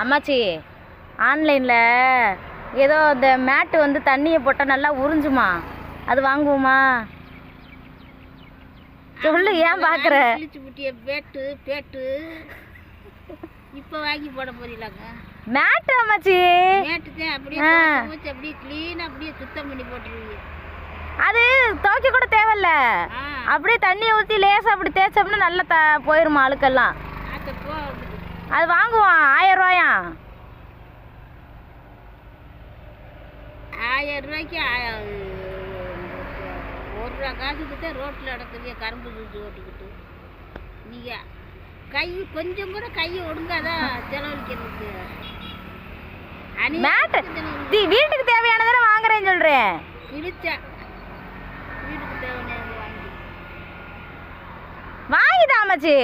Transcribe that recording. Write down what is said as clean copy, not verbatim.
அம்மாச்சி ஆன்லைனில் ஏதோ இந்த மேட்டு வந்து தண்ணியை போட்டால் நல்லா உறிஞ்சுமா, அது வாங்குவோமா? சொல்லு, ஏன் பார்க்குற? பேட்டு பேட்டு இப்போ வாங்கி போட போறீங்களாங்க? மேட்டு அம்மாச்சி, மேட்டு தான் அப்படியே அப்படியே க்ளீனாக அப்படியே சுத்தம் பண்ணி போட்டுருவீங்க. அது துவைக்க கூட தேவையில்ல, அப்படியே தண்ணியை ஊற்றி லேசாக அப்படி தேய்ச்சோம்னா நல்லா போயிருமா அழுக்கெல்லாம். அது வாங்குவோம் 1000 ரூபாயா? 1000 ரூபாய்க்கு 1 ரூபா காசுக்கு தான் ரோட்டில் நடக்குது கரும்பு ஜூஸ் ஓட்டிக்கிட்டு. நீங்கள் கை கொஞ்சம் கூட கையை ஒடுங்காதான் செலவழிக்கிறதுக்கு. வீட்டுக்கு தேவையானதானே வாங்குறேன்னு சொல்கிறேன். பிடிச்சா வீட்டுக்கு தேவையான வாங்கிதான் அம்மாச்சி.